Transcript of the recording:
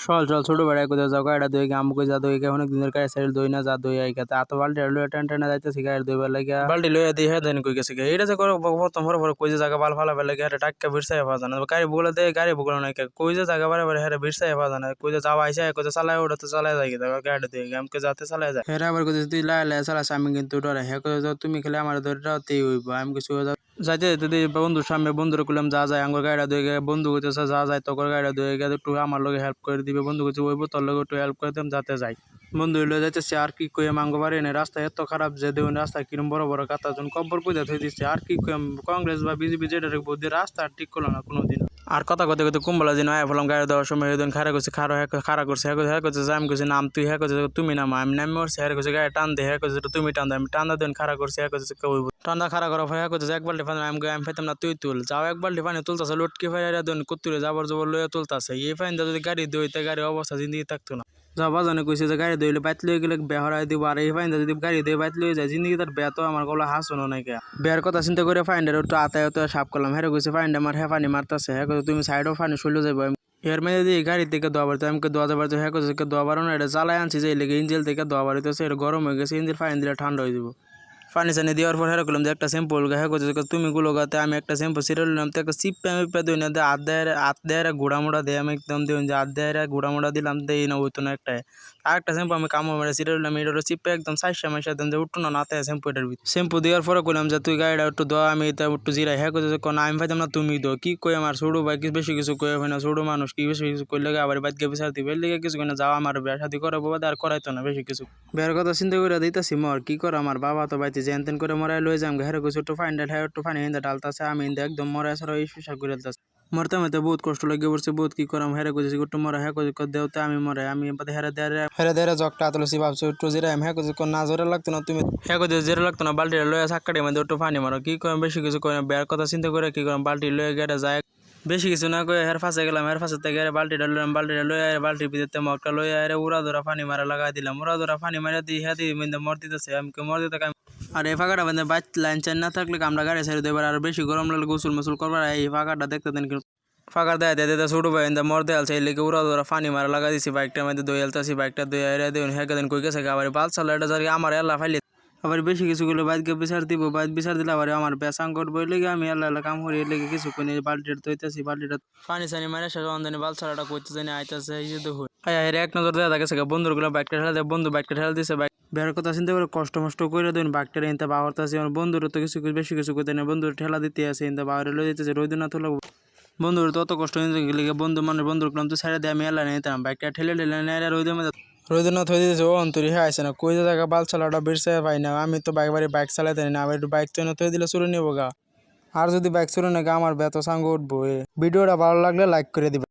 চল চল ছোট বেড়া কোথাও যাও গাড়িটা ধুয়ে গিয়ে আম্মুকে যা ধুয়ে গিয়ে অনেক দিনের গাড়ি সাইড ধুই না যা ধুয়ে আই গেছে আতো বালতি লইয়া টেন টেনে যাইতেছি গাড়ি ধুইবার লাগিয়া বালতি লইয়া দিয়ে হ্যাঁ দেন কই গেছে এটা যে করো প্রথম ভরে ভরে কই যে জায়গা বাল ফালা বেলা গিয়ে টাক্কা বিরসাই পাওয়া যায় না গাড়ি বলে দেয় গাড়ি বলে না কই যে জায়গা বারে বারে হ্যাঁ বিরসাই পাওয়া যায় না কই যে যাওয়া আইসা কই যে চালায় ওটা তো চালায় যায় গাড়ি ধুয়ে গিয়ে আমাকে যাতে চালায় যায় হ্যাঁ আবার কই তুই লাই লাই চালাস আমি কিন্তু ডরে হ্যাঁ কই তুমি খেলে আমার ধরে রাতেই হইব আমি কিছু যাইতে যেতে বন্ধুর সামনে বন্ধুরে কইলাম যা যায় আমার গাড়িটা ধুয়ে গিয়ে বন্ধু কইতেছে যা যায় তোর গাড়িটা ধুয়ে গিয়ে একটু আমার লগে হেল্প করে দিবে বন্ধু কইছে ওইব তোর লগে একটু হেল্প করে দিম যাতে যাই বন্ধু লয়ে যাইতেছে আর কি কই মাঙ্গো বাড়ি না রাস্তা এত খারাপ যে দেখুন রাস্তা কিরম বড় বড় কাতা জন কব্বর কইতে থই দিচ্ছে আর কি কই কংগ্রেস বা বিজেপি যেটা বুদ্ধি রাস্তা ঠিক করলো না কোনোদিন আর কথা কইতে কইতে কুম্বলা দিন আয় বললাম গাড়ি দেওয়ার সময় ওই দিন খাড়া করছে খাড়া করছে হ্যাঁ করছে আমি কইছি নাম তুই হ্যাঁ করছে তুমি নাম আমি নামি মরছি হ্যাঁ করছে গাড়ি টান দে হ্যাঁ করছে তুমি টান দে আমি টান দেন খাড়া করছে হ্যাঁ করছে ঠান্ডা খাড়া করা হ্যাঁ করছে এক বাল্টি পানি আমি পাইতাম না তুই তুল যাও এক বাল্টি পানি তুলতেছে লটকি ফাইরা দেন কুত্তুরে যাবার জবর লইয়া তুলতেছে এই ফাইন যদি গাড়ি দইতে গাড়ির অবস্থা জিন্দিগি থাকতো না যাবা জানে কইছে যে গাড়ি দইলে বাইত লই গেলে বেহরাই দিব আর এই ফাইন যদি গাড়ি দিয়ে বাইত লই যায় জিন্দিগি তার বেয়া তো আমার গলা হাসনো নাই কে বেয়ার কথা চিন্তা করে ফাইন্ডার একটু আতায় তো সাফ করলাম হ্যাঁ কইছে ফাইন্ড আমার হ্যাঁ পানি মারতেছে হ্যাঁ তুমি সাইডও পানি শুলে যাবো এর মেয়ে দিয়ে গাড়ি থেকে দোয়া বাড়িতে আমাকে দোয়া যাবার হ্যাঁ করছে দোয়া বাড়ো না এটা চালাই আনছি যে লেগে ইঞ্জেল থেকে দোয়া বাড়িতেছে এটা গরম হয়ে গেছে ইঞ্জেল ফাইন দিলে ঠান্ডা হয়ে যাবো পানি চানি দেওয়ার পর হ্যাঁ করলাম যে একটা শ্যাম্পু হ্যাঁ করছে তুমি গুলো গাতে আমি একটা শ্যাম্পু সিরিয়াল নিলাম তো একটা চিপ্পা মিপ্পা দিই না হাত দেয় ঘোড়া মোড়া দিয়ে আমি একদম দিই যে হাত দেয় ঘোড়া মোড়া দিলাম দেই না হইতো না একটাই আর একটা শ্যাম্পু আমি কামড় মেরে সিরিয়াল নিলাম এটা চিপ্পা একদম সাইসা মাইসা দেন যে উঠতো না নাতে শ্যাম্পু এটার ভিতরে শ্যাম্পু দেওয়ার পরে করলাম যে তুই গাড়িটা একটু দোয়া আমি এটা একটু জিরাই হ্যাঁ করছে না আমি পাইতাম না তুমি দো কি কই আমার ছোটো ভাই বেশি কিছু কই হয় না ছোটো মানুষ কি বেশি কিছু করলে আবার বাদকে বিচার দিবে লেগে কিছু না যাও আমার বিয়া শাদি করাবো আর করাইতো না বেশি কিছু বিয়ার কথা চিন্তা করে দিতেছি মর কি কর আমার বাবা তো বাইতে যেন তেন করে মরাই লই যাম ঘরে কিছু একটু ফাইন ডাল হ্যাঁ একটু ফানি হিন্দা ডালতাছে আমি হিন্দা একদম মরা ছাড়া এই সুশা করে দিতেছে মরতে মরতে বহুত কষ্ট লাগে পড়ছে বহুত কি করাম হেরে কইছি একটু মরা হ্যাঁ কই দেওতে আমি মরে আমি হেরে দেরে জকটা তুলছি ভাবছি একটু জিরা হ্যাঁ কইছি না জোরে লাগতো না তুমি হ্যাঁ কই জোরে লাগতো না বালতি লয়ে সাক্কাটি মধ্যে একটু পানি মারো কি করাম বেশি কিছু করে বেয়ার কথা চিন্তা করে কি করাম বালতি লয়ে গেড়ে যায় বেশি কিছু না করে হের ফাঁসে গেলাম হের ফাঁসে থেকে বালতিটা লইলাম বালতিটা লইয়া বালতির ভিতরে মগটা লইয়া উড়া ধরা পানি মারা লাগাই দিলাম উড়া ধরা পানি মারা দিয়ে হ্যাঁ দিয়ে মর দিতেছে আমি মর দিতে আর এই ফাঁকাটা মানে বাইক লাইন চাইন না থাকলে আমরা গাড়ি ছেড়ে দেবার আর বেশি গরম লাগলে গোসল মোসল করবার এই ফাঁকাটা দেখতে দেন কিন্তু ফাঁকা দেয় দেয় ছোটো ভাই মর দেয়াল সেই লেগে উড়া ধরা পানি মারা লাগা দিছি বাইকটার মধ্যে দইয়ালতাছি বাইকটা দইয়া দেবেন হ্যাঁ দেন কই গেছে আবার বাল চালা এটা জারি আমার এল্লা ফাইলে আবার বেশি কিছু করলে বাইককে বিচার দিব বাইক বিচার দিলে আবার আমার বেসাং করবো লেগে আমি এল্লা কাম করি লেগে কিছু করে বাল্টিটা দইতেছি বাল্টিটা পানি সানি মারে শেষ অন্ধে বাল চালাটা করতে জানি আইতেছে এই যে দেখুন এক নজর দেওয়া থাকে বন্ধুগুলো বাইকটা ঠেলা দেয় বন্ধু বাইকটা ঠেলা দিছে বাইক বের কথা চিন্তা করে কষ্ট মষ্ট করে দেন বাইকটা এনতে বাহরতেছে আমার বন্ধুরা তো কিছু বেশি কিছু করতে না বন্ধুর ঠেলা দিতে আছে এনতে বাহরে লয়ে দিতেছে রোদে না তোলা বন্ধুর তো অত কষ্ট নিতে গেলে বন্ধু মানে বন্ধুর কলাম তো ছেড়ে দিয়ে আমি এলা নিতাম বাইকটা ঠেলে নেয় রোদনাথ হয়ে দিতেছে ও অন্তরি হ্যাঁ আসে না কই জায়গা বাল চালাটা বেরসে পাই না আমি তো বাইক চালাতে না আবার একটু বাইক তো দিলে চুরে নেবো গা আর যদি বাইক চুরে না গা আমার বেত সাঙ্গ উঠবো ভিডিওটা ভালো লাগলে লাইক করে দিবে।